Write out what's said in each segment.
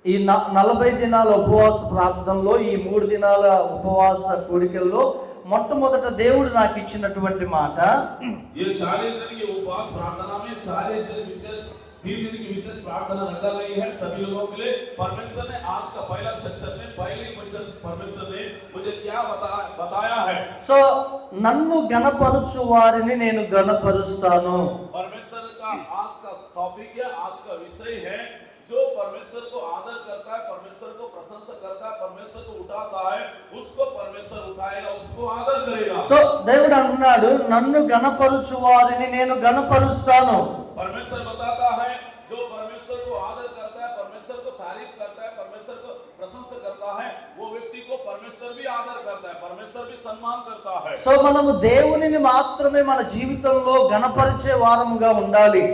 ఈ 40 దినాల ఉపవాస ప్రార్థనలో, ఈ 3 దినాల ఉపవాస కూడికల్లో మొట్టమొదట దేవుడు నాకు ఇచ్చినటువంటి మాట, ये 40 दिन की उपवास प्रार्थना में 40 दिन विशेष 3 दिन की विशेष प्रार्थना रखा गई है सभी लोगों के लिए। परमेश्वर ने आज का पहला सेक्शन में पहली वचन परमेश्वर ने मुझे क्या बताया है। సో నన్ను గణపరచు వారిని నేను గణపరుస్తాను। परमेश्वर का आज का टॉपिक है, आज का विषय है, जो परमेश्वर को आदर करता है, परमेश्वर को प्रशंसा करता है, परमेश्वर को उठाता है, उसको परमेश्वर उठाएगा, उसको आदर करेगा। సో దేవుడు అంటున్నాడు, నన్ను గణపరచు వారిని నేను గణపరుస్తాను। परमेश्वर बताता है, जो परमेश्वर को आदर करता है, परमेश्वर को तारीफ करता है, परमेश्वर को प्रशंसा करता है, वो व्यक्ति को परमेश्वर भी आदर करता है, परमेश्वर भी सम्मान करता है। సో మనము దేవునిని మాత్రమే మన జీవితంలో గణపరిచే వారముగా ఉండాలి।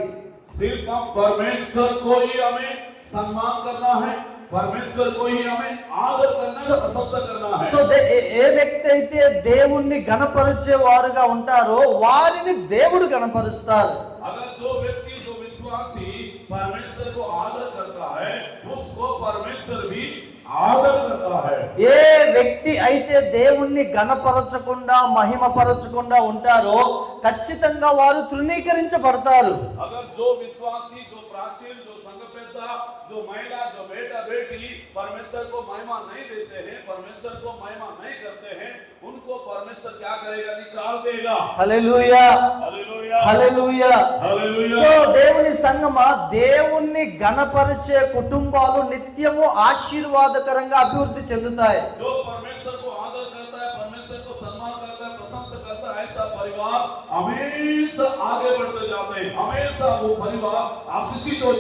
सिर्फ हम परमेश्वर को ही हमें सम्मान करना है, परमेश्वर को ही हमें आदर करना है, प्रशंसा करना है। సో ఏ వ్యక్తి అయితే దేవుణ్ణి గణపరిచే వారుగా ఉంటారో వారిని దేవుడు గణపరుస్తారు। अगर जो व्यक्ति, जो विश्वासी परमेश्वर को आदर करता है, उसको परमेश्वर भी आदर करता है। ఏ వ్యక్తి అయితే దేవుణ్ణి గణపరచకుండా మహిమపరచకుండా ఉంటారో ఖచ్చితంగా వారు తృణీకరించబడతారు। अगर जो विश्वासी, जो प्राचीन, जो संघपेता, जो महिला, जो बेटा बेटी परमेश्वर को महिमा नहीं देते हैं, परमेश्वर को महिमा नहीं करते हैं, उनको परमेश्वर क्या करेगा? निकाल देगा। హల్లెలూయా, हालेलुया, హల్లెలూయా। हालेलुया। సో దేవుని సంగమా, దేవుణ్ణి గణపరిచే కుటుంబాలు నిత్యము ఆశీర్వాదకరంగా అభివృద్ధి చెందుతాయి। जो परमेश्वर को आदर करता है, परमेश्वर को सम्मान करता है, प्रशंसा करता है, ऐसा परिवार हमेशा आगे बढ़ते जाते हैं, हमेशा वो परिवार आशीषित हो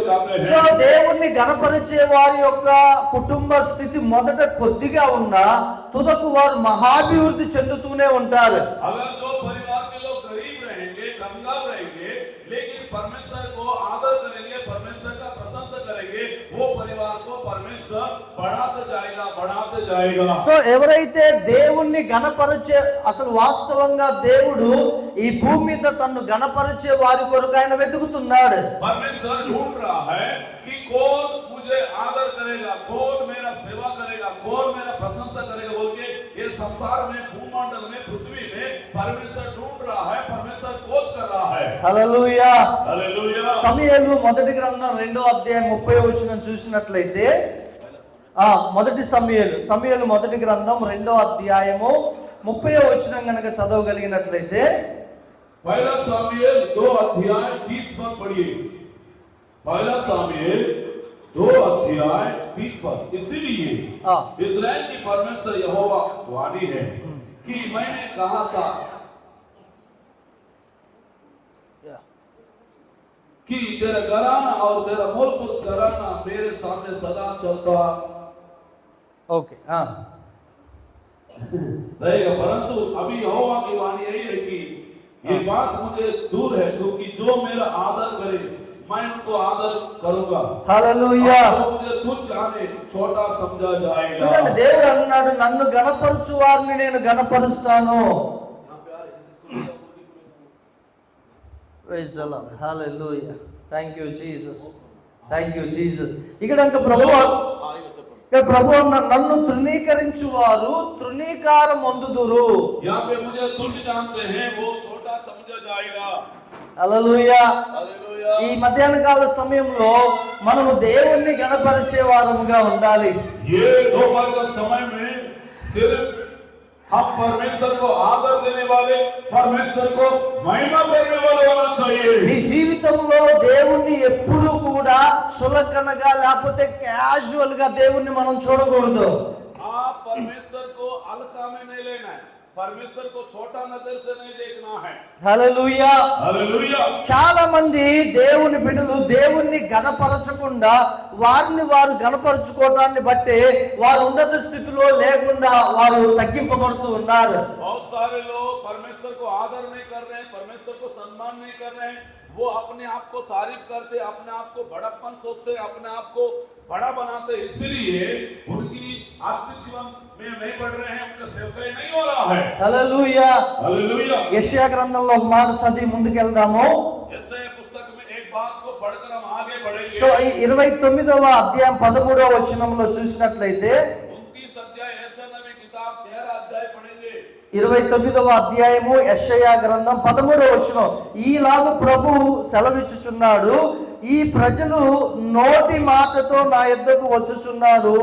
जाते సో हैं। దేవుణ్ణి గణపరిచే వారి యొక్క కుటుంబ స్థితి మొదట కొద్దిగా ఉన్నా తుదకు వారు మహాభివృద్ధి చెందుతూనే ఉంటారు। अगर जो परिवार के लोग गरीब रहेंगे, कंगाल रहेंगे, लेकिन परमेश्वर को आदर करेंगे, परमेश्वर का प्रशंसा करेंगे, वो परिवार को परमेश्वर बढ़ाते जाएगा, बढ़ाते जाएगा। సో ఎవరైతే దేవుణ్ణి గణపరిచే, అసలు వాస్తవంగా దేవుడు ఈ భూమి మీద తన్ను గణపరిచే వారి కొరకు ఆయన వెతుకుతున్నాడు। परमेश्वर ढूंढ रहा है कि कौन मुझे आदर करेगा, कौन मेरा सेवा करेगा, कौन मेरा प्रशंसा करेगा बोल के ये संसार में, भूमंडल में, पृथ्वी में परमेश्वर ढूंढ रहा है, परमेश्वर खोज कर रहा है। హల్లెలూయా। हालेलुया। సమూయేలు మొదటి గ్రంథం 2వ అధ్యాయం 30వ వచనం చూసినట్లయితే, మొదటి సమూయేలు మొదటి గ్రంథం 2వ అధ్యాయము 30వ వచనం గనక చదవగలిగినట్లయితే, पहला सामुएल 2 अध्याय 30 पद पढ़िए। पहला सामुएल 2 अध्याय 30 पद। इसीलिए इस्राएल की परमेश्वर यहोवा वाणी है कि मैंने कहा था कि तेरा घराना और तेरा मूल पुरुष घराना मेरे सामने सदा चलता ఓకే रहेगा, परंतु अभी यहोवा की वाणी यही है कि ये बात मुझे दूर है, क्योंकि जो मेरा आदर करे मैं उनको आदर करूंगा, హల్లెలూయా। और जो मुझे तुच्छ जाने छोटा समझा जाएगा। చూడండి, దేవుడు అన్నాడు, నన్ను గణపరచు వారిని నేను గణపరుస్తాను। Praise the Lord, hallelujah, thank you Jesus, thank you Jesus. ఇక్కడ ప్రభు నన్ను తృణీకరించు వారు తృణీకారం పొందుదురు। यहाँ पे मुझे तुच्छ जानते हैं, वो छोटा समझा जाएगा। హల్లెలూయా। हालेलुया। ఈ మధ్యాహ్న కాల సమయంలో మనము దేవుణ్ణి గణపరిచే వారముగా ఉండాలి। ये दोपहर का समय में सिर्फ हम परमेश्वर को आदर देने वाले, परमेश्वर को महिमा करने वाले होना चाहिए। నీ జీవితంలో దేవుణ్ణి ఎప్పుడూ కూడా చులకనగా లేకపోతే క్యాజువల్ గా దేవుణ్ణి మనం చూడకూడదు। आप परमेश्वर को हल्का में नहीं लेना है, परमेश्वर को छोटा नजर से नहीं देखना है। హల్లెలూయా। हालेलुया। చాలా మంది దేవుని బిడ్డలు దేవుణ్ణి గణపరచకుండా వారిని వారు గణపరచుకోవడాన్ని బట్టి వారు ఉన్నత స్థితిలో లేకుండా వారు తగ్గింపబడుతూ ఉన్నారు। बहुत सारे लोग परमेश्वर को आदर नहीं कर रहे हैं, परमेश्वर को सम्मान नहीं कर रहे हैं, वो अपने आप को तारीफ करते, अपने आप को बड़प्पन सोचते, अपने आप को बड़ा बनाते, इसलिए उनकी आत्मिक जीवन में नहीं बढ़ रहे हैं, उनका सेवकाई नहीं हो रहा है। హల్లెలూయా। हालेलुया। యెషయా గ్రంథంలో ఒక మాట చదివి ముందుకెళ్దాము। यशायाह पुस्तक में एक बात को पढ़कर हम आगे बढ़ेंगे। సో ఈ 29వ అధ్యాయం 13వ వచనంలో చూసినట్లయితే 29 अध्याय यशायाह नबी किताब 13 अध्याय पढ़ेंगे। 29వ అధ్యాయము యెషయా గ్రంథం 13వ వచనం, ఈలాగ ప్రభు సెలవిచ్చుచున్నాడు, ఈ ప్రజలు నోటి మాటతో నా యొద్దకు వచ్చుచున్నారు,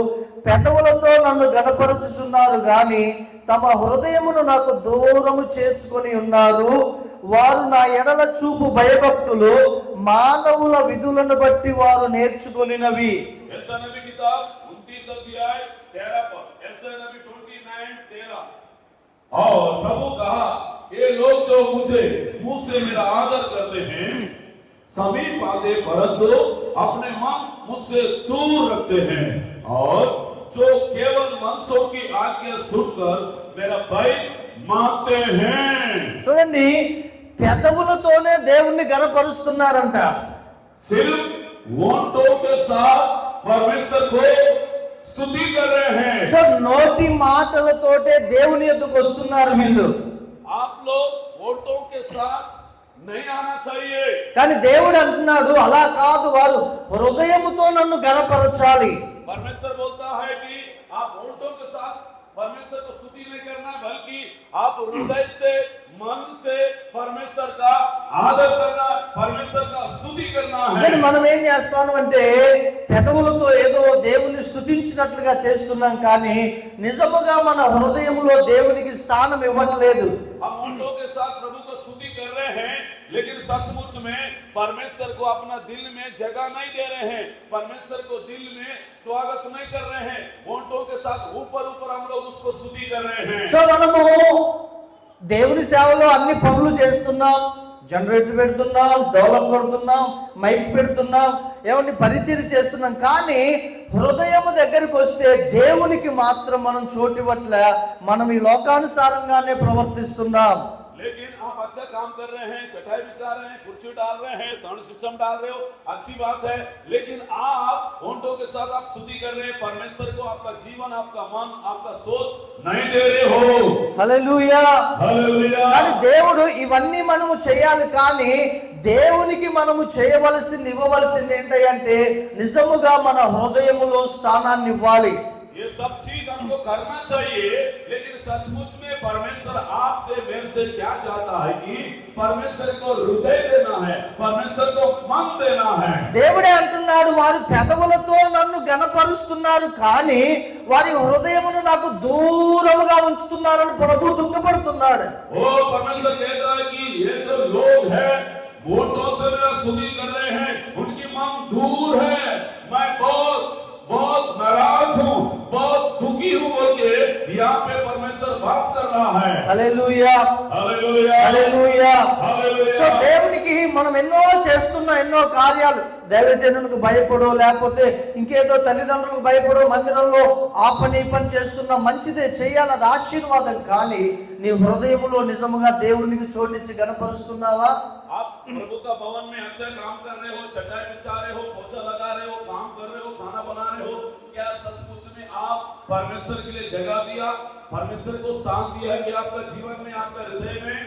పెదవులతో నన్ను గణపరచుచున్నారు గాని తమ హృదయమును నాకు దూరము చేసుకొని ఉన్నారు. వారు నా ఎడల చూపు భయభక్తులు, మానవుల విధులను బట్టి వారు నేర్చుకొనినవి. यशायाह नबी किताब 29 अध्याय 13 पर यशायाह नबी 29:13 और प्रभु कहा, ये लोग जो मुझे मुंह से मेरा आदर करते हैं समीप आते परंतु अपने मन मुझसे दूर रखते हैं और जो केवल मनुष्यों की आज्ञा सुनकर मेरा भय मानते हैं। చూడండి, పెదవులతోనే దేవుణ్ణి గణపరుస్తున్నారంట. सिर्फ होंठों के साथ परमेश्वर को स्तुति कर रहे हैं। సో నోటి మాటలతోటే దేవుని యొద్దకు వస్తున్నారు వీళ్ళు. आप लोग होंठों के साथ नहीं आना चाहिए। కానీ దేవుడు అంటున్నాడు, అలా కాదు, వారు హృదయముతో నన్ను గణపరచాలి. परमेश्वर बोलता है कि आप होंठों के साथ परमेश्वर को स्तुति नहीं करना, बल्कि आप हृदय से मन से परमेश्वर का आदर करना, परमेश्वर का स्तुति करना కానీ है। మనం ఏం చేస్తాము అంటే పెదవులతో ఏదో దేవుని స్తుతించినట్లుగా చేస్తున్నాం, కానీ నిజముగా మన హృదయంలో దేవునికి స్థానం ఇవ్వట్లేదు. हम होंठों के साथ प्रभु को स्तुति कर रहे हैं, लेकिन सचमुच में परमेश्वर को अपना दिल में जगह नहीं दे रहे हैं, परमेश्वर को दिल में स्वागत नहीं कर रहे हैं। होंठों के साथ ऊपर ऊपर हम लोग उसको स्तुति कर रहे हैं। సో మనము దేవుని సేవలో అన్ని పనులు చేస్తున్నాం, జనరేటర్ పెడుతున్నాం, డోలం కొడుతున్నాం, మైక్ పెడుతున్నాం, ఏమని పరిచయం చేస్తున్నాం, కానీ హృదయం దగ్గరికి వస్తే దేవునికి మాత్రం మనం చోటివట్ల మనం ఈ లోకానుసారంగానే ప్రవర్తిస్తున్నాం. लेकिन आप अच्छा काम कर रहे हैं, चटाई बिछा रहे हैं, कुर्सी डाल रहे हैं, साउंड सिस्टम डाल रहे हो, अच्छी बात है, लेकिन आप होंठों के साथ आप स्तुति कर रहे हैं, परमेश्वर को आपका जीवन, आपका मन, आपका सोच नहीं दे रहे हो। హల్లెలూయా. हालेलुया। కానీ దేవుడు ఇవన్నీ మనము చేయాలి, కానీ దేవునికి మనము చేయవలసింది, ఇవ్వవలసింది ఏంటంటే నిజముగా మన హృదయములో స్థానాన్ని ఇవ్వాలి. ये सब चीज हमको करना चाहिए, लेकिन सचमुच में परमेश्वर आपसे मेरे से क्या चाहता है कि परमेश्वर को हृदय देना है, परमेश्वर को मन देना है। దేవుడే అంటున్నాడు, వారి పెదవులతో నన్ను గణపరుస్తున్నారు కానీ వారి హృదయమును నాకు దూరముగా ఉంచుతున్నారని ప్రభు దుఃఖపడుతున్నాడు. ओ परमेश्वर कहता है कि ये जो लोग हैं होंठों से मेरा स्तुति कर रहे हैं, उनकी मन दूर है, मैं बहुत नाराज हूँ, बहुत दुखी हूँ बोल के यहाँ पे परमेश्वर बात कर रहा है। Hallelujah, hallelujah, hallelujah. So hallelujah. దేవునికి మనం ఎన్నో చేస్తున్న ఎన్నో కార్యాలు, దైవజనులకు భయపడో లేకపోతే ఇంకేదో తల్లిదండ్రులకు భయపడో మందిరంలో ఆ పని ఈ పని చేస్తున్నా, మంచిదే, చేయాలి, అది ఆశీర్వాదం, కానీ నీ హృదయంలో నిజముగా దేవునికి చోటించి గణపరుస్తున్నావా? आप प्रभु का भवन में अच्छा काम कर रहे हो, चटाई बिछा रहे हो, पोछा लगा रहे हो, काम कर रहे हो, खाना बना रहे हो, क्या सचमुच में आप परमेश्वर के लिए जगह दिया, परमेश्वर को स्थान दिया है कि आपका जीवन में, आपका हृदय में?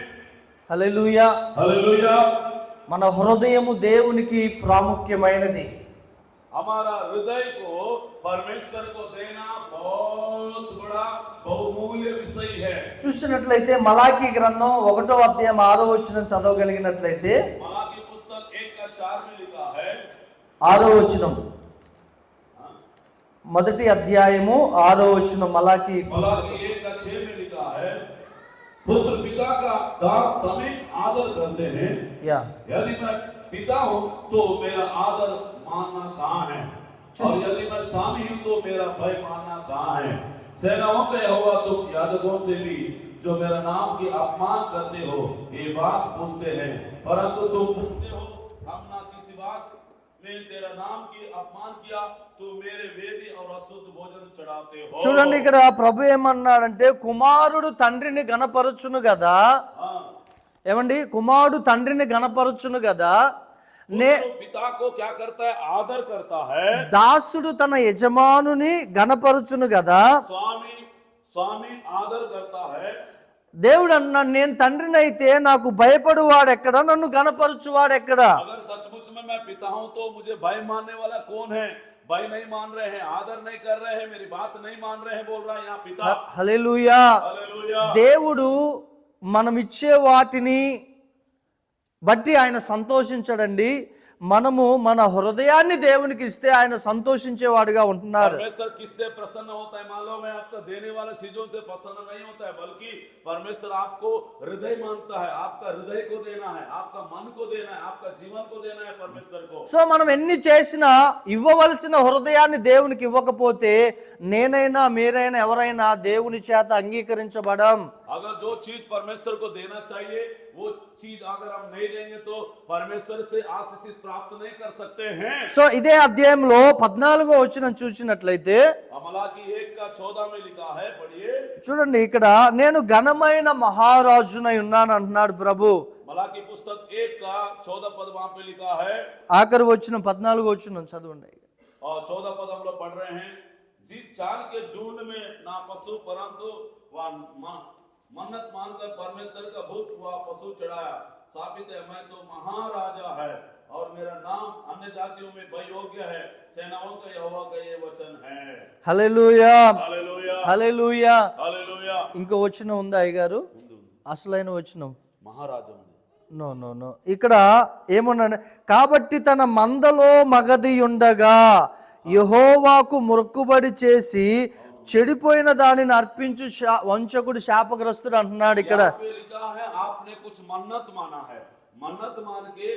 హల్లెలూయా. हालेलुया। మన హృదయము దేవునికి ప్రాముఖ్యమైనది. हमारा हृदय को परमेश्वर को देना बहुत बड़ा बहुमूल्य विषय है। చూసినట్లయితే మలాకీ గ్రంథం 1వ అధ్యాయం 6వ వచనం చదవగలిగినట్లయితే, मलाकी पुस्तक 1:4 में लिखा है, 6వ వచనం, మొదటి అధ్యాయము 6వ వచనం, మలాకీ मलाकी 1:6 में लिखा है, पुत्र पिता का दास समीप आदर करते हैं, యా यदि मैं पिता हूँ तो मेरा आदर मानना कहाँ है, और यदि मैं स्वामी हूँ तो मेरा भय मानना कहाँ है। सेनाओं का यहोवा तुम याजकों से भी जो मेरा नाम की अपमान करते हो ये बात पूछते हैं, परंतु तुम पूछते हो हम ना किसी बात में तेरा नाम की अपमान किया, तू मेरे वेदी और अशुद्ध भोजन चढ़ाते हो। చూడండి, ఇక్కడ ప్రభు ఏమన్నాడంటే కుమారుడు తండ్రిని గణపరచును కదా. हाँ, ఏమండి, కుమారుడు తండ్రిని గణపరచును కదా, నే तो पिता को क्या करता है, आदर करता है। దాసుడు తన యజమానుని గణపరచును కదా. स्वामी आदर करता है। దేవుడు అన్నాడు, నేను తండ్రిని అయితే నాకు భయపడువాడెక్కడ, నన్ను గణపరచువాడెక్కడ? अगर सचमुच में मैं पिता हूं तो मुझे भाई मानने वाला कौन है? भाई नहीं मान रहे हैं, आदर नहीं कर रहे हैं, मेरी बात नहीं मान रहे हैं, बोल रहा है यहाँ पिता। హల్లెలూయా. हालेलुया। దేవుడు మనం ఇచ్చే వాటిని బట్టి ఆయన సంతోషించడండి. మనము మన హృదయాన్ని దేవునికి ఇస్తే ఆయన సంతోషించేవాడుగా ఉంటున్నారు. परमेश्वर किससे प्रसन्न होता है मालूम है? आपका देने वाला चीजों से प्रसन्न नहीं होता है, बल्कि परमेश्वर आपको हृदय मांगता है, आपका हृदय को देना है, आपका मन को देना है, आपका जीवन को देना है परमेश्वर को। సో మనం ఎన్ని చేసినా ఇవ్వవలసిన హృదయాన్ని దేవునికి ఇవ్వకపోతే నేనైనా మీరైనా ఎవరైనా దేవుని చేత అంగీకరించబడం. अगर जो चीज परमेश्वर को देना चाहिए वो चीज अगर हम नहीं देंगे तो परमेश्वर से आशीष प्राप्त नहीं कर सकते हैं। సో ఇదే అధ్యాయంలో 14వ వచనం చూసినట్లయితే मलाकी 1:14 में लिखा है, पढ़िए। చూడండి, ఇక్కడ నేను ఘనమైన మహారాజునై ఉన్నాను అంటున్నాడు ప్రభు. मलाकी पुस्तक 1:14 पद वहां पे लिखा है, ఆఖరి వచనం 14వ వచనం చదవండి. और 14 पद हम लोग पढ़ रहे हैं। जिस चाल के झुंड में ना पशु परंतु वह मन्नत मानकर परमेश्वर का भूत हुआ पशु चढ़ाया, साबित है मैं तो महाराजा है और मेरा नाम अन्य जातियों में योग्य है, सेनाओं का यहोवा का ये वचन है। హల్లెలూయా, हालेलुया, హల్లెలూయా. हालेलुया। ఇంకో వచనం ఉందా అయ్యగారు? అసలైన వచనం महाराजा ఉంది. నో నో నో ఇక్కడ ఏమన్నాడు? కాబట్టి తన మందలో మగది ఉండగా యెహోవాకు మొక్కుబడి చేసి చెడిపోయిన దానిని అర్పించు వంచకుడు శాపగ్రస్తుడు అంటున్నాడు ఇక్కడ. यहाँ पे लिखा है आपने कुछ मन्नत माना है, मन्नत मान के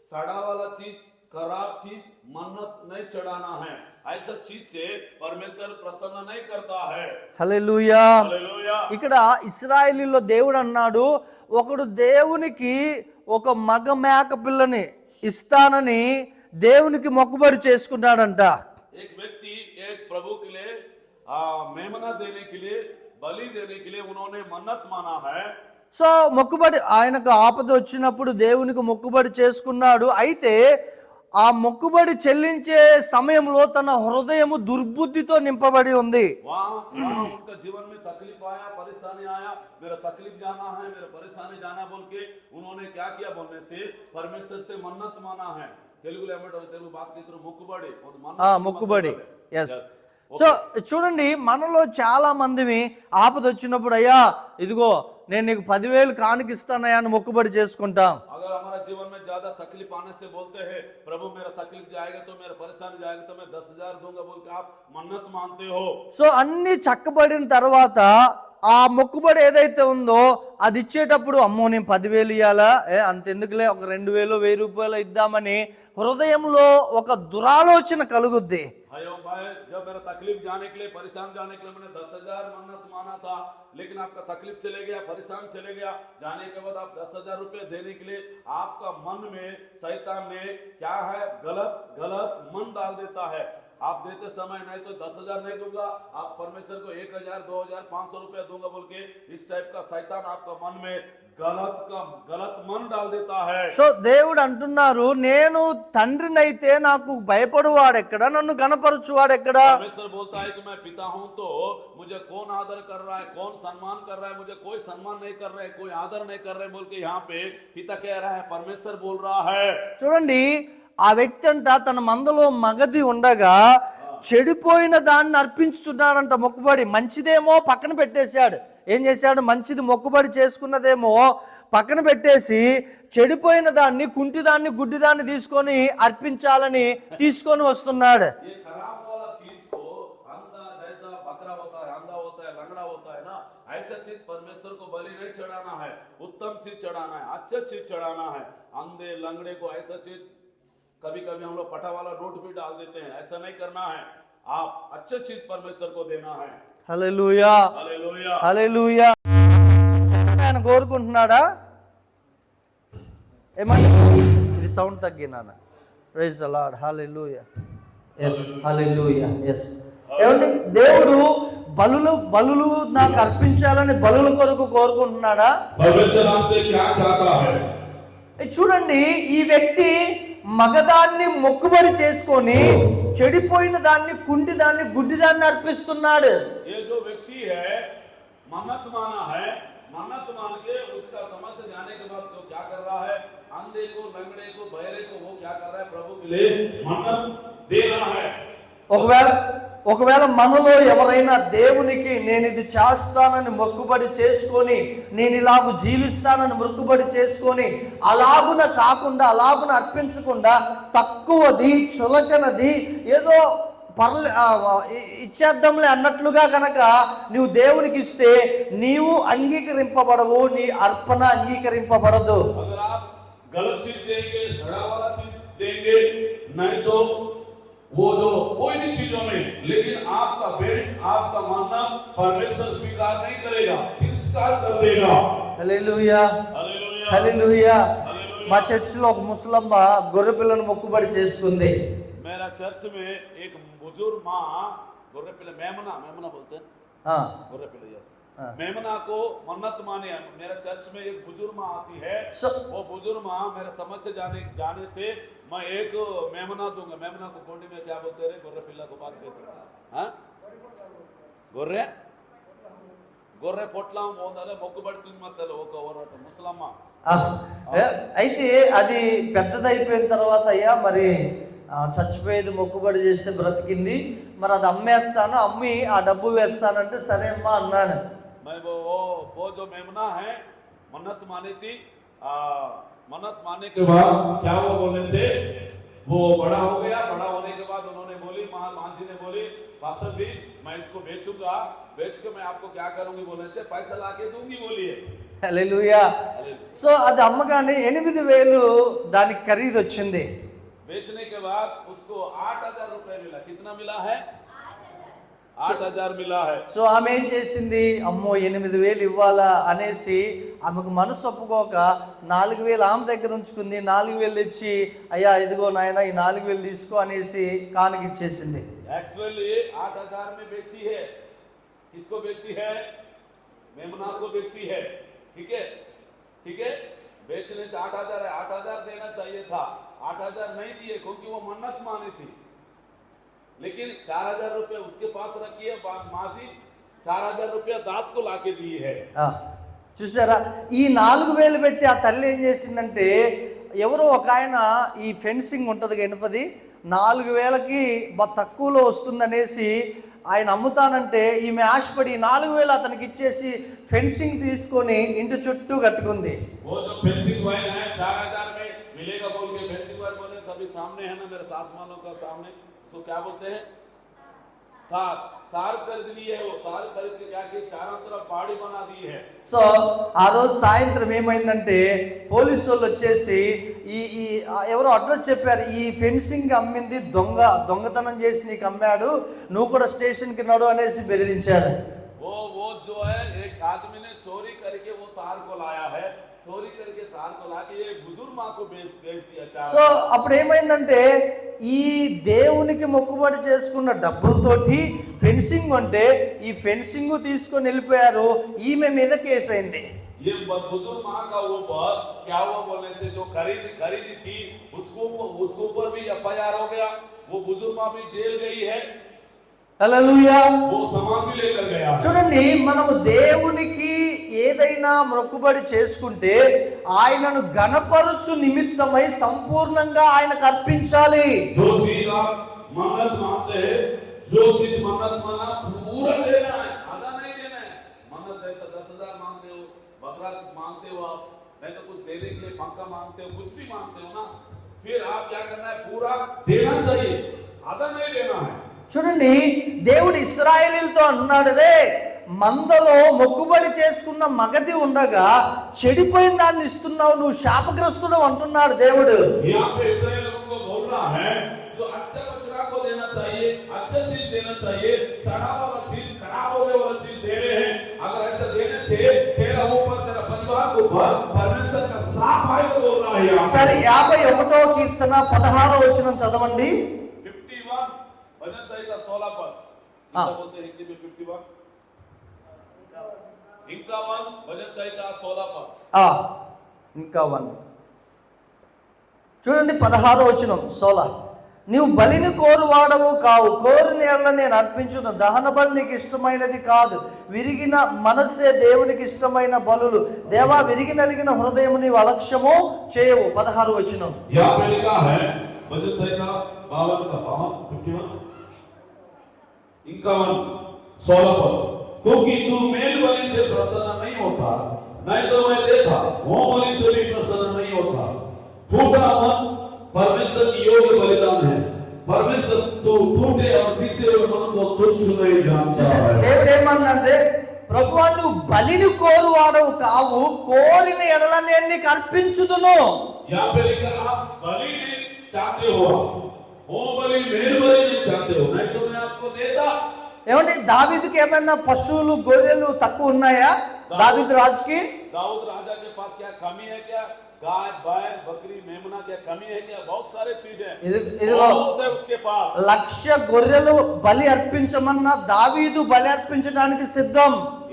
सड़ा वाला चीज, खराब चीज मन्नत नहीं चढ़ाना है। ऐसा चीज से परमेश्वर प्रसन्न नहीं करता है। హల్లెలూయా. हालेलुया। ఇక్కడ ఇశ్రాయేలీలో దేవుడు అన్నాడు, ఒకడు దేవునికి ఒక మగ మేక పిల్లని ఇస్తానని దేవునికి మొక్కుబడి చేసుకున్నాడంట. एक व्यक्ति एक प्रभु के लिए मेमना देने के लिए, बलि देने के लिए उन्होंने मन्नत माना है। సో మొక్కుబడి, ఆయనకు ఆపద వచ్చినప్పుడు దేవునికి మొక్కుబడి చేసుకున్నాడు. అయితే ఆ మొక్కుబడి చెల్లించే సమయంలో తన హృదయము దుర్బుద్ధితో నింపబడి ఉంది. वहाँ उनका जीवन में तकलीफ आया, परेशानी आया, मेरा तकलीफ जाना है, मेरा परेशानी जाना बोल के उन्होंने क्या किया बोलने से परमेश्वर से मन्नत माना है। తెలుగులో ఏమంటారు? తెలుగు బాత్ చేస్తారు మొక్కుబడి. మొక్కుబడి. ఎస్. సో చూడండి, మనలో చాలా మందిని ఆపద వచ్చినప్పుడు అయ్యా ఇదిగో నేను నీకు 10,000 కానుకిస్తానయ్యా అని మొక్కుబడి చేసుకుంటాం. अगर हमारा जीवन में ज्यादा तकलीफ आने से बोलते हैं प्रभु मेरा तकलीफ जाएगा तो मेरा परेशानी जाएगा तो मैं 10,000 दूंगा बोल के आप मन्नत मानते हो। సో అన్ని చక్కబడిన తర్వాత ఆ మొక్కుబడి ఏదైతే ఉందో అది ఇచ్చేటప్పుడు అమ్మో నేను 10,000 ఇవ్వాలా, అంతెందుకులే ఒక 2,000 1,000 రూపాయలు ఇద్దామని హృదయంలో ఒక దురాలోచన కలుగుద్ది. अयो भाई, जब मेरा तकलीफ जाने के लिए, परेशान जाने के लिए मैंने 10,000 मन्नत माना था, लेकिन आपका तकलीफ चले गया, परेशान चले गया, जाने के बाद आप 10,000 रुपए देने के लिए आपका मन में शैतान ने क्या है, गलत मन डाल देता है। आप देते समय नहीं तो 10,000 नहीं दूंगा, आप परमेश्वर को 1,000 2,000 500 रुपया दूंगा बोल के इस टाइप का शैतान आपका मन में गलत मन डाल देता है। సో దేవుడు అంటున్నారు, నేను తండ్రినైతే నాకు భయపడువాడెక్కడ, నన్ను గణపరచువాడెక్కడ? परमेश्वर बोलता है कि मैं पिता हूं तो मुझे कौन आदर कर रहा है, कौन सम्मान कर रहा है? मुझे कोई सम्मान नहीं कर रहा है, कोई आदर नहीं कर रहा है बोल के यहाँ पे पिता कह रहा है, परमेश्वर बोल रहा है। చూడండి, ఆ వ్యక్తి అంట తన మందలో మగది ఉండగా చెడిపోయిన దాన్ని అర్పించుతున్నాడంట మొక్కుబడి. మంచిదేమో పక్కన పెట్టేశాడు. ఏం చేశాడు? మంచిది మొక్కుబడి చేసుకున్నదేమో పక్కన పెట్టేసి చెడిపోయిన దాన్ని, కుంటిదాన్ని, గుడ్డిదాన్ని తీసుకొని అర్పించాలని తీసుకొని వస్తున్నాడు. ये खराब वाला चीज को अंधा जैसा बकरा होता है, अंधा होता है, लंगड़ा होता है ना, ऐसा चीज परमेश्वर को बलि नहीं चढ़ाना है, उत्तम चीज चढ़ाना है, अच्छा चीज चढ़ाना है। अंधे लंगड़े को ऐसा चीज कभी कभी हम लोग पटा वाला नोट भी डाल देते हैं, ऐसा नहीं करना है। आप अच्छा चीज परमेश्वर को देना है। Hallelujah, hallelujah. హల్లెలూయా. ఆయన కోరుకుంటున్నాడా? ఏమంటే ఇది సౌండ్ తగ్గినానా? Praise the Lord. Hallelujah. yes hallelujah. yes. ఏమంటే దేవుడు బలులు నాకు అర్పించాలని బలుల కొరకు కోరుకుంటున్నాడా? परमेश्वर हमसे क्या चाहता है? చూడండి, ఈ వ్యక్తి మగదాన్ని మొక్కుబడి చేసుకొని చెడిపోయిన దాన్ని, కుంటి దాన్ని, గుడ్డి దాన్ని అర్పిస్తున్నాడు. ये जो व्यक्ति है मन्नत माना है, मन्नत मान के उसका समस्या जाने के बाद वो क्या कर रहा है, अंधे को, लंगड़े को, बहरे को वो क्या कर रहा है, प्रभु के लिए मन्नत दे रहा है। ఒకవేళ మనలో ఎవరైనా దేవునికి నేను ఇది చేస్తానని మొక్కుబడి చేసుకొని, నేను ఇలాగ జీవిస్తానని మొక్కుబడి చేసుకొని, అలాగున కాకుండా, అలాగున అర్పించకుండా తక్కువది, చులకనది, ఏదో ఇచ్చేద్దాంలే అన్నట్లుగా కనుక నువ్వు దేవునికి ఇస్తే నీవు అంగీకరింపబడవు, నీ అర్పణ అంగీకరింపబడదు. गलत चीज देंगे, सड़ा वाला चीज देंगे, नहीं तो वो जो कोई भी चीजों में, लेकिन आपका बेट, आपका मानना परमेश्वर स्वीकार नहीं करेगा, तिरस्कार कर देगा। హల్లెలూయా, హల్లెలూయా. మా చర్చిలో ఒక ముసలమ్మ గొర్రె పిల్లను మొక్కుబడి చేసుకుంది. मेरा चर्च में एक बुजुर्ग माँ गोरे पिल्ला, मेमना बोलते हैं, गोरे पिल्ला, यस, मेमना को मन्नत माने। मेरा चर्च में एक बुजुर्ग माँ आती है, वो बुजुर्ग माँ मेरे समझ से जाने से मैं एक मेमना दूंगा। मेमना को कोंडी में क्या बोलते हैं, गोरे पिल्ला को बात कहते हैं, गोरे गोरे పొట్లం పోందలే మొక్కుబడుతుంది మత్తలు ఒక ముసలమ్మ. అయితే అది పెద్దదైపోయిన తర్వాత అయ్యా మరి చచ్చిపోయేది మొక్కుబడి చేస్తే బ్రతికింది, మరి అది అమ్మేస్తాను, అమ్మి ఆ డబ్బులు వేస్తానంటే సరే అమ్మా అన్నాను. वो जो मेमना है मन्नत मानी थी, मन्नत मानने के बाद क्या वो बोलने से वो बड़ा हो गया। बड़ा होने के बाद उन्होंने बोली, मां जी ने बोली, पास्टर जी मैं इसको बेचूंगा, बेच के मैं आपको क्या करूंगी बोलने से पैसा लाके दूंगी बोलिए। హల్లెలూయా. సో అది అమ్మగానే 8,000 దానికి ఖరీదు వచ్చింది. बेचने के बाद उसको 8,000 रुपए मिला। कितना मिला है? 8,000 मिला है. సో ఆమె ఏం చేసింది, అమ్మో 8,000 ఇవ్వాలా అనేసి ఆమెకు మనసు ఒప్పుకోక 4,000 ఆమె దగ్గర ఉంచుకుంది. 4,000 తెచ్చి అయ్యా ఇదిగో నాయన ఈ 4,000 తీసుకో అనేసి కానుక ఇచ్చేసింది. एक्चुअली 8,000 में बेची है। किसको बेची है? मेमना को बेची है। ठीक है, ठीक है, बेचने से 8,000 है, 8,000 देना चाहिए था, 8,000 नहीं दिए क्योंकि वो मन्नत मानी थी। लेकिन 4,000 रुपए उसके पास रखी है माजी, 4,000 रुपया दास को लाके दी है। చూసారా, ఈ 4,000 పెట్టి ఆ తల్లి ఏం చేసిందంటే, ఎవరో ఒక ఆయన ఈ ఫెన్సింగ్ ఉంటుంది గణపతి 4,000కి తక్కువలో వస్తుందనేసి ఆయన అమ్ముతానంటే ఈమె ఆశపడి 4,000 అతనికి ఇచ్చేసి ఫెన్సింగ్ తీసుకొని ఇంటి చుట్టూ కట్టుకుంది. वो जो फेंसिंग वाले हैं 4,000 में मिलेगा बोल के फेंसिंग वाले बोले, सभी सामने है ना मेरे सास मालों का सामने, उसको क्या बोलते हैं, तार खरीद ली है। वो तार खरीद के क्या की चारों तरफ बाड़ी बना दी है। సో ఆ రోజు సాయంత్రం ఏమైందంటే పోలీసు వాళ్ళు వచ్చేసి ఈ ఎవరో అడ్రస్ చెప్పారు, ఈ ఫెన్సింగ్ అమ్మింది దొంగతనం చేసి నీకు అమ్మాడు, నువ్వు కూడా స్టేషన్కి నడు అనేసి బెదిరించారు. वो जो है एक आदमी ने चोरी करके वो तार को लाया है, चोरी करके तार को लाके ये बुजुर्ग माँ को बेच दिया। సో అప్పుడు ఏమైందంటే ఈ దేవునికి మొక్కుబడి చేసుకున్న డబ్బులతోటి ఫెన్సింగ్ అంటే ఈ ఫెన్సింగ్ తీసుకొని వెళ్ళిపోయారు. ఈమె మీద కేసు అయింది. ये बुजुर्ग माँ का ऊपर क्या हुआ बोलने से जो खरीदी थी उसको ऊपर भी FIR हो गया। वो बुजुर्ग माँ भी जेल गई है। హల్లెలూయా. वो सामान भी लेकर गया। చూడండి, మనము దేవునికి ఏదైనా మొక్కుబడి చేసుకుంటే ఆయనను ఘనపరచు నిమిత్తమై సంపూర్ణంగా ఆయనకు అర్పించాలి. जो चीज आप मन्नत मानते हैं, जो चीज मन्नत माना पूरा देना है, आधा नहीं देना है। मन्नत ऐसा 10,000 मांगते हो, बकरा मांगते हो आप, नहीं तो कुछ देने के लिए पंखा मांगते हो, कुछ भी मांगते हो ना, फिर आप क्या करना है, पूरा देना चाहिए, आधा नहीं देना है। చూడండి, దేవుడు ఇశ్రాయేలీయులతో అన్నాడు, రే మందలో మొక్కుబడి చేసుకున్న మగది ఉండగా చెడిపోయిన దాన్ని ఇస్తున్నావు, నువ్వు శాపగ్రస్తుడు అంటున్నాడు దేవుడు. जो अच्छा बच्चा को देना चाहिए, अच्छा चीज देना चाहिए, सड़ा वाला चीज, खराब होने वाला चीज दे रहे हैं। अगर ऐसा देने से तेरा ऊपर, तेरा परिवार के ऊपर परमेश्वर का श्राप आएगा बोल रहा है। సరే 51వ కీర్తన 16వ వచనం చదవండి. 51 भजन संहिता 16 पर क्या बोलते हैं हिंदी में? 51 भजन संहिता 16 पर ఇంకా 1 చూడండి 16వ వచనం 16. నీవు బలిని కోరువాడవు కావు, కోరిన ఎడల నేను అర్పించును. దహన బలి నీకు ఇష్టమైనది కాదు, విరిగిన మనస్సే దేవునికి ఇష్టమైన బలులు. దేవా, విరిగి నలిగిన హృదయము నీవు అలక్ష్యము చేయవు. 16 వచనం. यहाँ पे लिखा है भजन संहिता 52 का 51 16 पर, क्योंकि तू मेल बलि से प्रसन्न नहीं होता, नहीं तो मैं देखा वो बलि से भी प्रसन्न नहीं होता। फूटा मन परमेश्वर की योग्य बलिदान है। परमेश्वर तो टूटे और किसी मन को तुच्छ नहीं जानता है। దేవుడు ఏమన్నాడంటే, ప్రభువా, నువ్వు బలిని కోరువాడవు కావు, కోరిన ఎడల నేను నీకు అర్పించుదును. यहाँ पे लिखा आप बलि नहीं चाहते हो, वो बलि मेल बलि नहीं चाहते हो, नहीं तो मैं आपको देता। ఏమండి, దావీదుకి ఏమైనా పశువులు గొర్రెలు తక్కువ ఉన్నాయా? దావీదు రాజుకి दाऊद राजा के पास क्या कमी है? क्या गाय बैल बकरी मेमना क्या कमी है? क्या बहुत सारे चीजें बहुत है उसके पास। 1,00,000 గొర్రెలు బలి అర్పించమన్నా దావీదు బలి అర్పించడానికి సిద్ధం.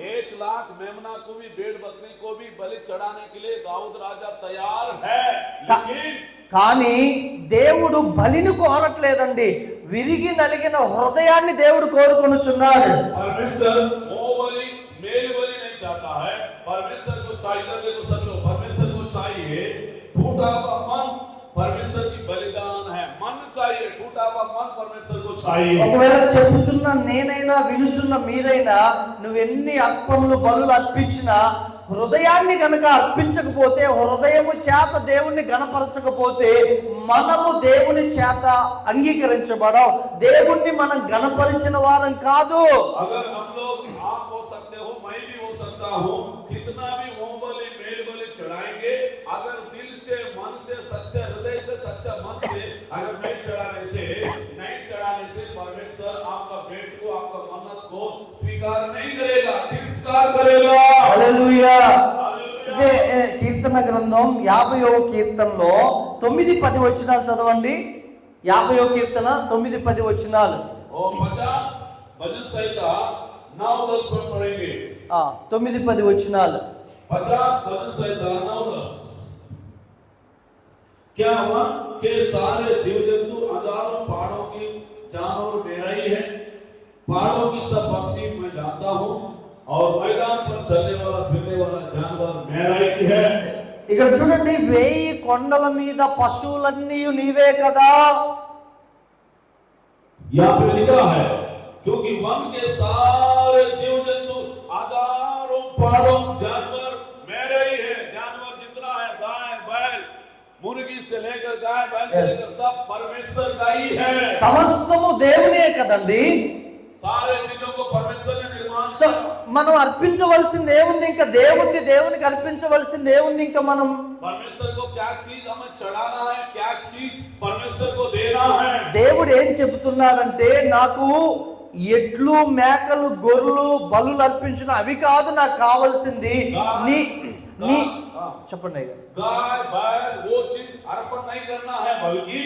1,00,000 मेमना को भी भेड़ बकरी को भी बलि चढ़ाने के लिए दाऊद राजा तैयार है, लेकिन కానీ దేవుడు బలిని కోరట్లేదండి, విరిగి నలిగిన హృదయాన్ని దేవుడు కోరుకొనుచున్నాడు. परमेश्वर वो बलि मेल बलि नहीं चाहता है। परमेश्वर को चाहिए, देखो सब लोग, परमेश्वर को चाहिए टूटा हुआ मन परमेश्वर की बलिदान है। मन चाहिए, टूटा हुआ मन परमेश्वर को चाहिए। ఒకవేళ చెప్పుచున్న నేనైనా వినుచున్న మీరైనా నువ్వెన్ని అర్పణలు బలులు అర్పించినా హృదయాన్ని గనక అర్పించకపోతే, హృదయము చేత దేవుణ్ణి గణపరచకపోతే మనము దేవుని చేత అంగీకరించబడం, దేవుణ్ణి మనం గణపరిచిన వారం కాదు. अगर हम लोग आप हो सकते हो, मैं भी हो सकता हूँ, कितना भी वो बलि मेल बलि चढ़ाएंगे, अगर दिल से मन से सच्चे हृदय से सच्चा मन से अगर नहीं चढ़ाने से परमेश्वर आपका भेंट को आपका मन्नत को स्वीकार नहीं करेगा, तिरस्कार करेगा। హల్లెలూయా. ఇదే కీర్తన గ్రంథం 50వ కీర్తనలో 9-10 వచనాలు చదవండి. 50వ కీర్తన 9-10 వచనాలు. और 50 भजन संहिता 9-10 पर पढ़ेंगे। 9-10 वचनाలు. 50 भजन संहिता 9-10। क्या वन के सारे जीव जंतु हजारों पहाड़ों की जानवर मेरा ही है, पहाड़ों की सब पक्षी मैं जानता हूँ, और मैदान पर चलने वाला फिरने वाला जानवर मेरा ही है। ఇక్కడ చూడండి, 1000 కొండల మీద పశువులన్నీ నీవే కదా. यहाँ पे लिखा है, क्योंकि वन के सारे जीव जंतु हजारों पहाड़ों जानवर मेरे ही है। जानवर जितना है, गाय बैल मुर्गी से लेकर गाय बैल से लेकर सब परमेश्वर का ही है। సమస్తము దేవునే కదండి. सारे चीजों को परमेश्वर ने निर्माण సో किया। మనం అర్పించవలసింది ఏముంది? ఇంకా దేవునికి అర్పించవలసింది ఏముంది? ఇంకా మనం परमेश्वर को क्या चीज हमें चढ़ाना है, क्या चीज परमेश्वर को देना है। దేవుడు ఏం చెబుతున్నాడంటే, నాకు ఎడ్లు మేకలు గొర్రెలు బలులు అర్పించిన అవి కాదు నాకు కావాల్సింది, నీ నీ చెప్పండి అయ్యా. गाय बैल वो चीज अर्पण नहीं करना है, बल्कि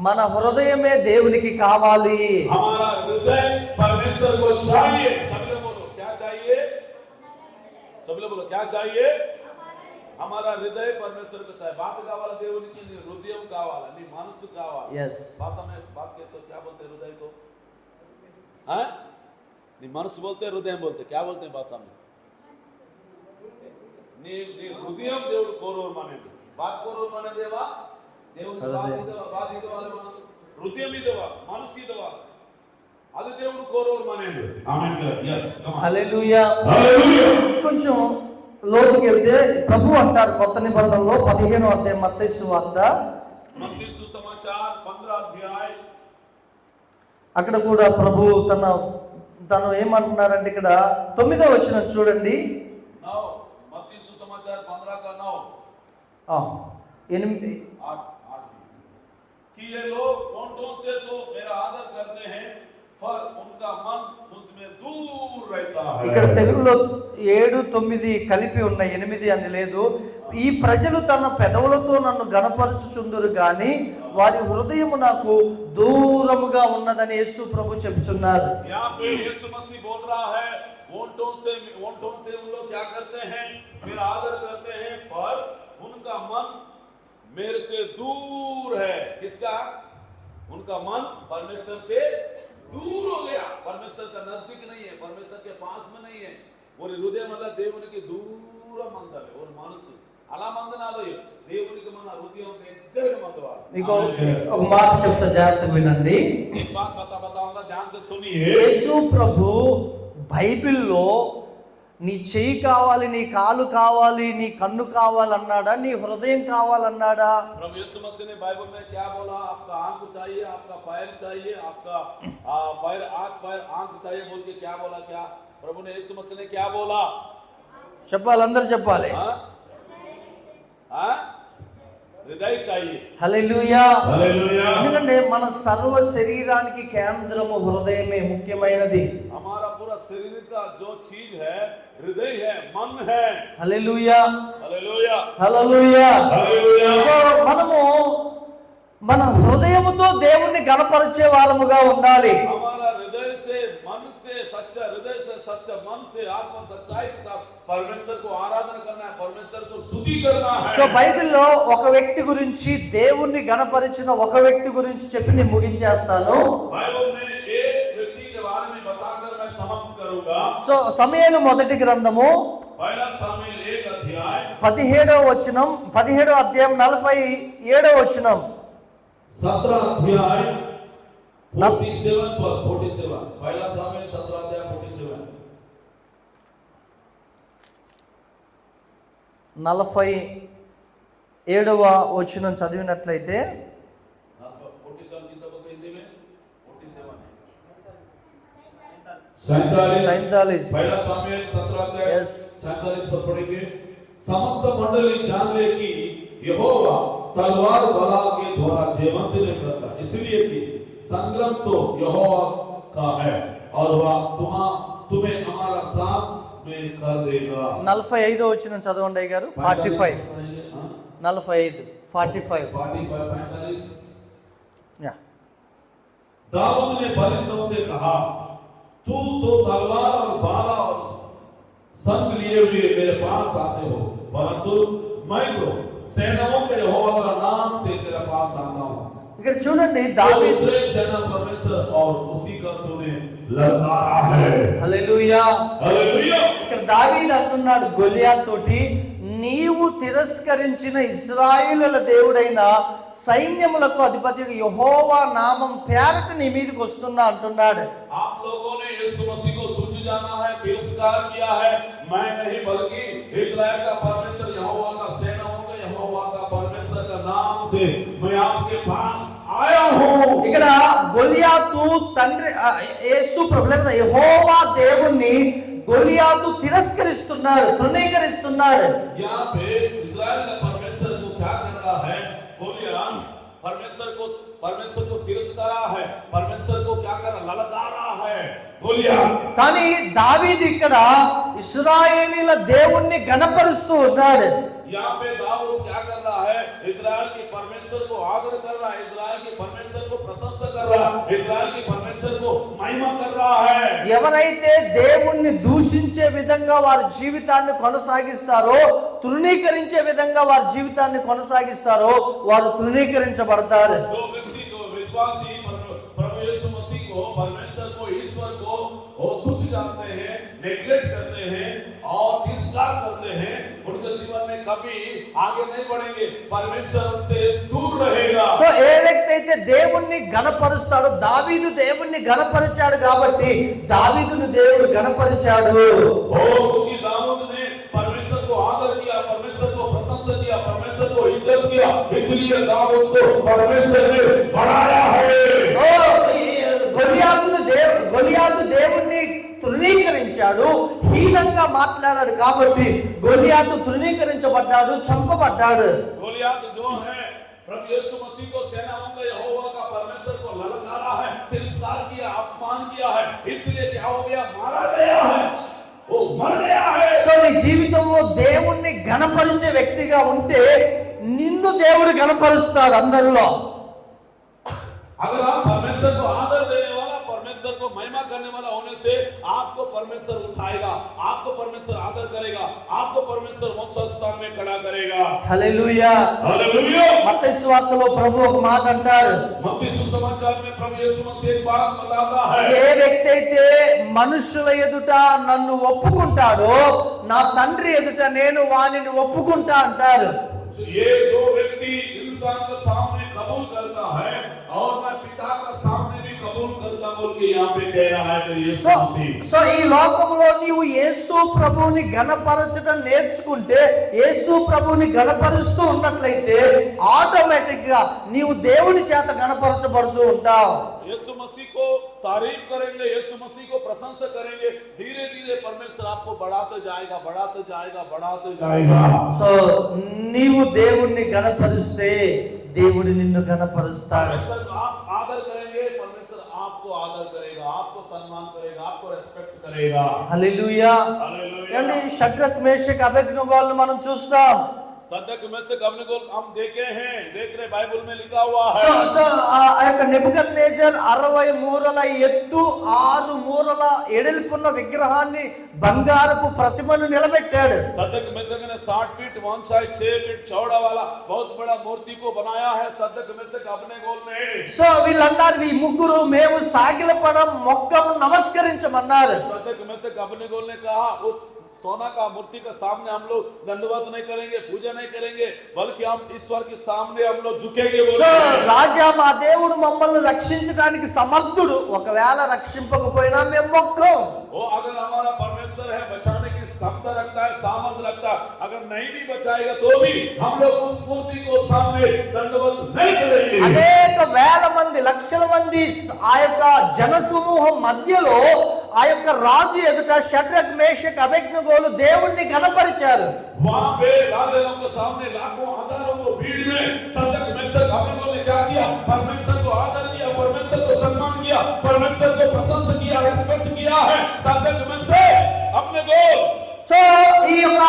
మన హృదయమే దేవునికి కావాలి. हमारा हृदय परमेश्वर को चाहिए। सब लोग बोलो क्या चाहिए? सब लोग बोलो क्या चाहिए? हमारा हृदय परमेश्वर को चाहिए. बात कावाला దేవునికి నీ హృదయం కావాలా, నీ మనసు కావాలా. yes भाषा में बात करते हो क्या बोलते हैं हृदय को? हाँ, नी మనసు बोलते हैं, हृदय बोलते हैं, क्या बोलते हैं भाषा में? నీ హృదయం దేవుడు కోరోరు మానేది. బాత్ కోరోరు మానేదేవా దేవుని బాత్ ఇదవాలి, మనం హృదయం ఇదవా, మనసు ఇదవా, అది దేవుడు కోరోరు మానేది. ఆమేన్. yes హల్లెలూయా. కొంచెం లోతుకి వెళ్తే ప్రభు అంటారు కొత్త నిబంధనలో 15వ అధ్యాయం మత్తయి సువార్త, మత్తయి సుసమాచార్ 15 అధ్యాయ, అక్కడ కూడా ప్రభు తను ఏమంటున్నారంటే, ఇక్కడ 9వ వచనం చూడండి. 9 मत्ती सुसमाचार 15 का 9 8 कि ये लोग होंठों से तो मेरा आदर करते हैं, पर उनका मन मुझसे दूर रहता है. ఇక్కడ తెలుగులో 7, 9 కలిపి ఉన్నాయి, 8 అని లేదు. ఈ ప్రజలు తన పెదవులతో నన్ను గణపరచుచుందురు గాని వారి హృదయము నాకు దూరముగా ఉన్నదని యేసు ప్రభు చెప్తున్నారు. यहाँ पे यीशु मसीह बोल रहा है, होंठों से उन लोग क्या करते हैं? मेरा आदर करते हैं, पर उनका मन मेरे से दूर है. किसका? उनका मन परमेश्वर से दूर हो गया, परमेश्वर का नजदीक नहीं है, परमेश्वर के पास में नहीं है. और हृदय मतलब దేవునికి దూరం మందాలి और మనసు అలా మందనాలు దేవునికి మన హృదయం దగ్గరగా మందవాలి. మీకు ఒక మాట చెప్తా, జాగ్రత్తగా వినండి. एक बात बताऊंगा, ध्यान से सुनिए. యేసు ప్రభు బైబిల్లో నీ చెయ్యి కావాలి, నీ కాలు కావాలి, నీ కన్ను కావాలన్నాడా, నీ హృదయం కావాలన్నాడా? प्रभु यीशु मसीह ने बाइबल में क्या बोला? आपका आंख चाहिए, आपका पैर चाहिए, आपका पैर आंख चाहिए बोल के क्या बोला? क्या प्रभु ने यीशु मसीह ने क्या बोला? చెప్పాలి, అందరూ చెప్పాలి. హృదయం चाहिए. హల్లెలూయా. హల్లెలూయా. ఎందుకంటే మన సర్వ శరీరానికి కేంద్రము హృదయమే ముఖ్యమైనది. हमारा पूरा शरीर का जो चीज है हृदय है, मन है. హల్లెలూయా. హల్లెలూయా. హల్లెలూయా. హల్లెలూయా. సో మనము మన హృదయముతో దేవుణ్ణి గణపరిచే వారముగా ఉండాలి. हमारा हृदय से, मन से सच्चा, हृदय से सच्चा, मन से आत्मा सच्चाई के साथ परमेश्वर को आराधना करना है, परमेश्वर को स्तुति करना है. సో బైబిల్లో ఒక వ్యక్తి గురించి, దేవుణ్ణి గణపరిచిన ఒక వ్యక్తి గురించి చెప్పి నేను ముగించేస్తాను. बाइबल में एक व्यक्ति के बारे में बताकर मैं समाप्त करूंगा. సో సమూయేలు మొదటి గ్రంథము पहला सामुएल 1 अध्याय 17వ వచనం, 17వ అధ్యాయం 47వ వచనం. 17 अध्याय 47 पर 47. पहला सामुएल 17 अध्याय 47. 47వ వచనం చదివినట్లయితే 47 की तब हिंदी में 47 47. पहला सामुएल 17 अध्याय Yes. 47 पर पढ़ेंगे. समस्त मंडली जान ले कि यहोवा तलवार बला के द्वारा जयवंत नहीं करता, इसलिए कि संग्राम तो यहोवा का है और वह तुम्हें हमारा साथ में कर देगा. 45వ వచనం చదవండి అయ్య గారు. 45 45 45 45. యా. दाऊद ने परिश्रम से कहा, तू तो तलवार और भाला और संग लिए हुए मेरे पास आते हो, परंतु मैं तो सेनाओं के यहोवा का नाम से तेरे पास आता हूं. ఇక్కడ చూడండి, तो దావీదు उसने सेना परमेश्वर और उसी का तुम्हें ललकारा है. హల్లెలూయా. हालेलुया. ఇక్కడ దావీదు అంటున్నాడు గొలియాత్ తోటి, నీవు తిరస్కరించిన ఇశ్రాయేలుల దేవుడైన సైన్యములకు అధిపతి యెహోవా నామం పేరట నీ మీదకి వస్తున్నా అంటున్నాడు. आप लोगों ने यीशु मसीह को तुच्छ जाना है, तिरस्कार किया है. मैं नहीं बल्कि इस्राएल का परमेश्वर यहोवा का, सेनाओं का यहोवा का परमेश्वर का नाम से मैं आपके पास आया हूं. ఇక్కడ గొలియాతు తండ్రి యేసు ప్రభువు యెహోవా దేవుణ్ణి గొలియాతు తిరస్కరిస్తున్నాడు, తృణీకరిస్తున్నాడు. यहाँ पे इस्राएल का परमेश्वर को क्या कर रहा है? गोलियात परमेश्वर को तिरस्कारा है, परमेश्वर को क्या कर रहा? ललकार रहा है गोलियात. కానీ దావీదు ఇక్కడ ఇశ్రాయేలీల దేవుణ్ణి గణపరుస్తూ ఉన్నాడు. यहाँ पे दाऊद क्या कर रहा है? इस्राएल के परमेश्वर को आदर कर रहा है, इस्राएल के परमेश्वर को प्रशंसा कर रहा है, इस्राएल के परमेश्वर को महिमा कर रहा है. ఎవరైతే దేవుణ్ణి దూషించే విధంగా వారి జీవితాన్ని కొనసాగిస్తారో, తృణీకరించే విధంగా వారి జీవితాన్ని కొనసాగిస్తారో వారు తృణీకరించబడతారు. जो व्यक्ति, जो विश्वासी प्रभु यीशु मसीह को, परमेश्वर को, ईश्वर को वो तुच्छ जानते हैं, नेग्लेक्ट करते हैं और तिरस्कार करते हैं, उनके जीवन में कभी आगे नहीं बढ़ेंगे, परमेश्वर उनसे दूर रहेगा. సో ఏ వ్యక్తి అయితే దేవుణ్ణి గణపరుస్తాడో, దావీదు దేవుణ్ణి గణపరిచాడు కాబట్టి దావీదును దేవుడు గణపరిచాడు. क्योंकि दाऊद ने परमेश्वर को आदर किया, परमेश्वर को प्रशंसा किया, परमेश्वर को इज्जत किया, इसलिए दाऊद को परमेश्वर ने बढ़ाया है. ఓ గొలియాతు దేవుణ్ణి తృణీకరించాడు, హీనంగా మాట్లాడాడు కాబట్టి గొలియాతు తృణీకరించబడ్డాడు, చంపబడ్డాడు. गोलियात जो है प्रभु यीशु मसीह को, सेनाओं का यहोवा का परमेश्वर को ललकारा है, तिरस्कार किया, अपमान किया है, इसलिए क्या हो गया? मारा गया है, वो मर गया है. సో నీ జీవితంలో దేవుణ్ణి గణపరిచే వ్యక్తిగా ఉంటే నిన్ను దేవుడు గణపరుస్తాడు అందరిలో. अगर आप परमेश्वर को आदर देने वाला, परमेश्वर को महिमा करने वाला होने से आपको परमेश्वर उठाएगा, आपको परमेश्वर आदर करेगा, आपको परमेश्वर मोक्ष स्थान में खड़ा करेगा। హల్లెలూయా. हालेलुया। మత్తయి సువార్తలో ప్రభు ఒక మాట అంటారు. मत्ती सुसमाचार में प्रभु यीशु मसीह एक बात बताता है। ఏ వ్యక్తి అయితే మనుషుల ఎదుట నన్ను ఒప్పుకుంటాడో నా తండ్రి ఎదుట నేను వానిని ఒప్పుకుంటా అంటారు. ये जो व्यक्ति इंसान के सामने कबूल करता है और मैं पिता का सामने भी कबूल करता बोल के यहाँ पे कह रहा है यीशु मसीह। సో ఈ లోకంలో నీవు యేసు ప్రభువుని ఘనపరచడం నేర్చుకుంటే, యేసు ప్రభువుని ఘనపరుస్తూ ఉన్నట్లయితే ఆటోమేటిక్ గా నీవు దేవుని చేత ఘనపరచబడుతూ ఉంటావు. यीशु मसीह को तारीफ करेंगे, यीशु मसीह को प्रशंसा करेंगे, धीरे धीरे परमेश्वर आपको बढ़ाते जाएगा, बढ़ाते जाएगा, बढ़ाते जाएगा। సో నీవు దేవుణ్ణి ఘనపరిస్తే దేవుడు నిన్ను ఘనపరుస్తాడు. परमेश्वर को आप आदर करेंगे, परमेश्वर आपको आदर करेगा, आपको सम्मान करेगा, आपको रेस्पेक्ट करेगा। హల్లెలూయా. हालेलुया। ఏంటి షడ్రక్ మేషక్ అబేద్నెగోలను మనం చూస్తాం. सदक में से कब को हम देखे हैं, देख रहे बाइबल में लिखा हुआ है। సో ఆ యొక్క నెబుకద్నెజర్ 60 మూరల ఎత్తు 6 మూరల ఎడల్పున్న విగ్రహాన్ని బంగారపు ప్రతిమను నిలబెట్టాడు. सदक में से ने 60 फीट ऊंचाई 6 फीट चौड़ा वाला बहुत बड़ा मूर्ति को बनाया है सदक में से अपने गोल में। సో వీళ్ళన్నారు ఈ ముగ్గురు మేము సాగిలపడం మొక్కము నమస్కరించమన్నారు. सदक में से अपने गोल ने कहा उस सोना का मूर्ति के सामने हम लोग दंडवत नहीं करेंगे, पूजा नहीं करेंगे, बल्कि हम ईश्वर के सामने हम लोग झुकेंगे। సో రాజా మా దేవుడు మమ్మల్ని రక్షించడానికి సమర్థుడు, ఒకవేళ రక్షింపకపోయినా మేము మొక్కం. वो अगर हमारा परमेश्वर है, बचाने की क्षमता रखता है, सामर्थ रखता है, अगर नहीं भी बचाएगा तो भी हम लोग उस मूर्ति को सामने दंडवत नहीं करेंगे। అనేక వేల మంది లక్షల మంది ఆ యొక్క జనసమూహం మధ్యలో ఆ యొక్క రాజు ఎదుట షడ్రక్ మేషక్ అబేద్నెగోలు దేవుణ్ణి ఘనపరిచారు. वहां पे राजाओं के सामने लाखों हजारों को भीड़ में सदक मेषक अबेद्nego ने क्या किया? परमेश्वर को आदर किया, परमेश्वर को सम्मान किया, परमेश्वर को प्रशंसा किया, रेस्पेक्ट किया है। सदक मेषक अबेद्nego సో ఈ యొక్క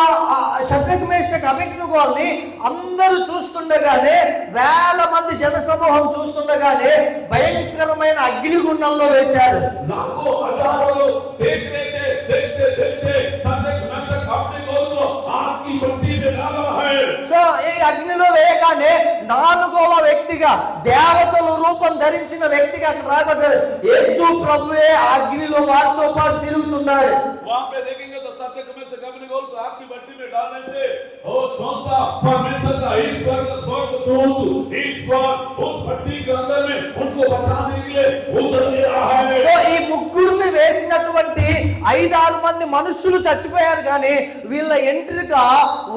షడ్రక్ మేషక్ అబేద్నెగోల్ని అందరూ చూస్తుండగానే, వేల మంది జనసమూహం చూస్తుండగానే భయంకరమైన అగ్నిగుండంలో వేశారు. लाखों हजारों लोग देख रहे थे, देखते देखते सदक मेषक अबेद्nego को आग की भट्टी में डाला है। సో ఈ అగ్నిలో వేయగానే 4వ వ్యక్తిగా దేవతల రూపం ధరించిన వ్యక్తిగా అక్కడ రాబడ్డాడు. యేసు ప్రభువే ఆ అగ్నిలో వారితో పాటు తిరుగుతున్నాడు. वहां पे देखेंगे तो सदक मेषक अबेद्nego को आग की भट्टी में डालने से वो चौथा परमेश्वर का ईश्वर का स्वर्गदूत ईश्वर उस भट्टी के अंदर में उनको बचाने के लिए उतर गया है। సో ఈ ముగ్గురిని వేసినటువంటి 5-6 మంది మనుషులు చచ్చిపోయారు, కానీ వీళ్ళ ఎంట్రిక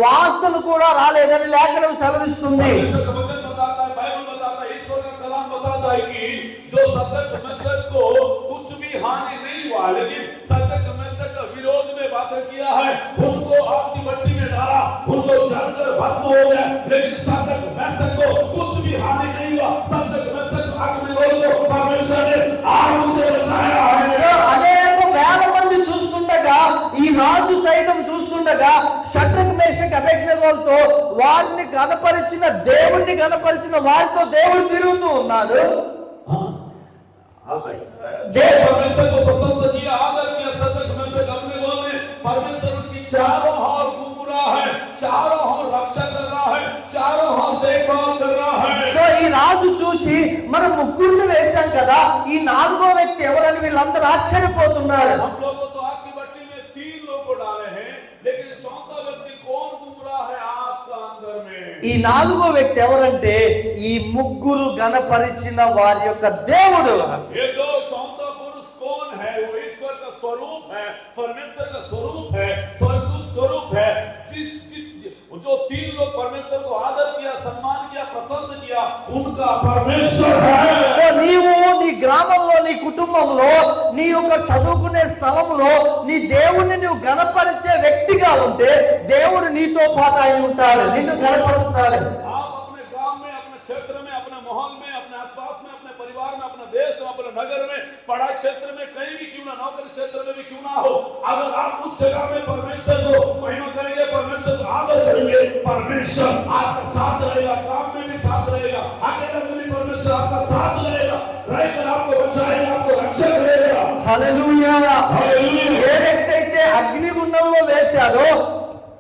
వాసన కూడా రాలేదని లేఖనం సెలవిస్తుంది. परमेश्वर का वचन बताता है, बाइबल बताता है, ईश्वर का कलाम बताता है कि जो सदक मेषक को कुछ भी हानि नहीं हुआ, लेकिन सदक मेषक का विरोध में बातें किया है, उनको आग की भट्टी में डाला, उनको जलकर भस्म हो गया, लेकिन सदक मेषक को कुछ भी हानि नहीं हुआ। सदक मेषक अबेद्nego को परमेश्वर ने आग से बचाया సో है। అనేక వేల మంది చూస్తుండగా, ఈ రాజు సైతం చూస్తుండగా షడ్రక్ మేషక్ అబేద్నెగోలతో వారిని గణపరిచిన దేవుణ్ణి గణపరిచిన వారితో దేవుడు తిరుగుతూ ఉన్నాడు. परमेश्वर को प्रशंसा किया, आदर किया। सदक मेषक अबेद्nego ने परमेश्वर की चारों ओर घूम रहा है, चारों ओर रक्षा कर रहा है, चारों ओर देखभाल कर रहा है। సో ఈ రాజు చూసి మనం ముగ్గురిని వేశాం కదా, ఈ 4వ వ్యక్తి ఎవరని వీళ్ళందరూ ఆశ్చర్యపోతున్నారు. हम लोगों तो आग की भट्टी में 3 लोग को डाले हैं, लेकिन चौथा व्यक्ति कौन घूम रहा है आग का अंदर में? ఈ 4వ వ్యక్తి ఎవరంటే ఈ ముగ్గురు గణపరిచిన వారి యొక్క దేవుడు. ये जो चौथा पुरुष कौन है? वो ईश्वर का स्वरूप है, परमेश्वर का स्वरूप है, स्वर्गदूत स्वरूप है। जो 3 लोग परमेश्वर को आदर किया, सम्मान किया, प्रशंसा किया, उनका परमेश्वर है। సో నీవు నీ గ్రామంలో, నీ కుటుంబంలో, నీ యొక్క చదువుకునే స్థలంలో నీ దేవుణ్ణి నువ్వు గణపరిచే వ్యక్తిగా ఉంటే దేవుడు నీతో పాటు ఆయన ఉంటాడు, నిన్ను గణపరుస్తాడు. आप अपने गांव में, अपने क्षेत्र में, अपने माहौल में, अपने आसपास में, अपने परिवार में, अपने देश में, अपने नगर में, पढ़ाई क्षेत्र में, कहीं भी क्यों ना, नौकरी क्षेत्र में भी क्यों ना हो, अगर आप उस जगह में परमेश्वर को महिमा करेंगे, परमेश्वर को आदर करेंगे, परमेश्वर आपका साथ रहेगा, काम में भी साथ रहेगा, अकेले में भी परमेश्वर आपका साथ रहेगा, रहकर आपको बचाएगा, आपको रक्षा करेगा। హల్లెలూయా. हालेलुया। ఏ అగ్నిగుండంలో వేశాడో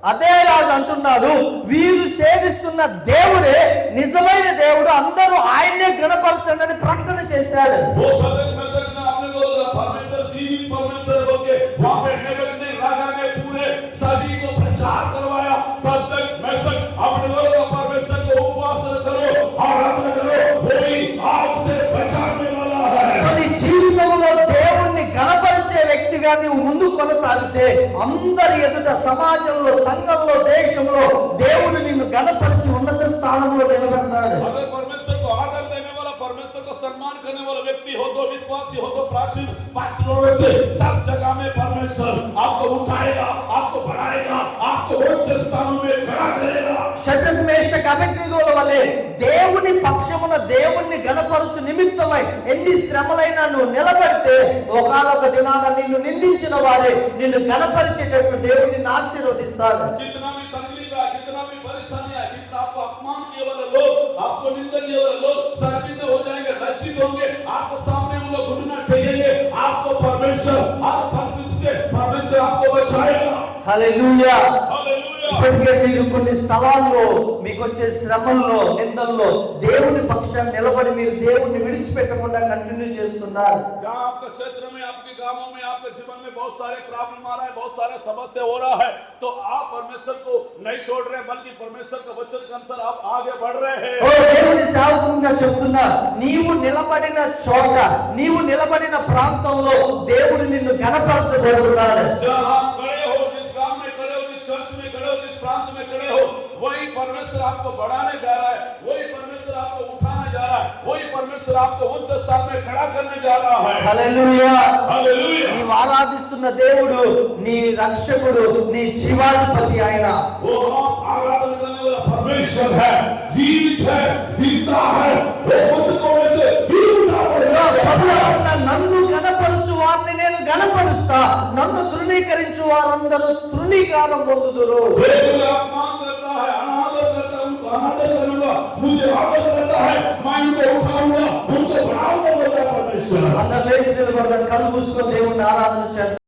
అదే రాజు అంటున్నాడు, వీరు సేవిస్తున్న దేవుడే నిజమైన దేవుడు, అందరూ ఆయన్నే గణపరచండి అని ప్రకటన చేశాడు. वो सदक मेसक ने अपने को परमेश्वर जीवित परमेश्वर होके वहां पे नगर ने राजा ने पूरे सभी को प्रचार करवाया। सदक मेसक अपने को परमेश्वर को उपवास करो, आराधना करो, वही आपसे बचाने वाला है। నీ జీవితంలో దేవుణ్ణి గణపరిచే వ్యక్తిగా నీవు ముందుకు కొనసాగితే అందరి ఎదుట, సమాజంలో, సంఘంలో, దేశంలో దేవుడు నిన్ను గణపరిచి ఉన్నత స్థానంలో నిలబెడతాడు. अगर परमेश्वर को आदर देने वाला, परमेश्वर को सम्मान करने वाला व्यक्ति हो तो, विश्वासी हो तो, प्राचीन पास्टरों से सब जगह में परमेश्वर आपको उठाएगा, आपको बढ़ाएगा, आपको उच्च स्थानों में खड़ा करेगा। శద్రక్ మేషక్ అబేద్నెగోల వలె దేవుని పక్షమున దేవుణ్ణి గణపరచు నిమిత్తమై ఎన్ని శ్రమలైనా నువ్వు నిలబడితే ఒకనొక దినాన నిన్ను నిందించిన వారే నిన్ను గణపరిచేటట్లు దేవుడు నిన్ను ఆశీర్వదిస్తాడు. कितना भी तकलीफ है, कितना भी परेशानी है, कितना आपको अपमान किए वाले लोग, आपको निंदा किए वाले लोग शर्मिंदा हो जाएंगे, लज्जित होंगे, आपको सामने उन लोग घुटना टेकेंगे, आपको परमेश्वर हर परिस्थिति से परमेश्वर आपको बचाएगा। హల్లెలూయా. हालेलुया। ఇప్పటికే మీరు కొన్ని స్థలాల్లో మీకు వచ్చే శ్రమల్లో, నిందల్లో దేవుని పక్షాన్ని నిలబడి మీరు దేవుణ్ణి విడిచిపెట్టకుండా కంటిన్యూ చేస్తున్నారు. जहाँ आपके क्षेत्र में, आपके गांवों में, आपके जीवन में बहुत सारे प्रॉब्लम आ रहा है, बहुत सारे समस्या हो रहा है, तो आप परमेश्वर को नहीं छोड़ रहे, बल्कि परमेश्वर का वचन के अनुसार आप आगे बढ़ रहे हैं। ఓ దేవుని సేవకునిగా చెప్తున్నా, నీవు నిలబడిన చోట, నీవు నిలబడిన ప్రాంతంలో దేవుడు నిన్ను గణపరచబోతున్నాడు. जहाँ आप खड़े हो, जिस गांव में खड़े हो, जिस चर्च में खड़े हो, जिस प्रांत में खड़े हो, वही परमेश्वर आपको बढ़ाने जा रहा है, वही परमेश्वर आपको उठाने जा रहा है, वही परमेश्वर आपको उच्च स्थान में खड़ा करने जा रहा है। హల్లెలూయా. हालेलुया। నీవు ఆరాధిస్తున్న దేవుడు నీ రక్షకుడు, నీ జీవాధిపతి ఆయన. वो आप आराधना करने वाला परमेश्वर है, जीवित है, जिंदा है, वो मृतकों में से जी उठा ప్రభువా, परमेश्वर है। నన్ను గణపరచు వారిని నేను గణపరుస్తా, నన్ను తృణీకరించు వారందరూ తృణీకారం పొందుదురు. जो मुझे अपमान करता है, अनादर करता है, उनको अनादर करूंगा, मुझे आदर करता है, मैं उनको उठाऊंगा, उनको बढ़ाऊंगा, बोलता है परमेश्वर। అందరూ లేచి నిలబడదాం, కళ్ళు మూసుకొని దేవుణ్ణి ఆరాధన చేద్దాం.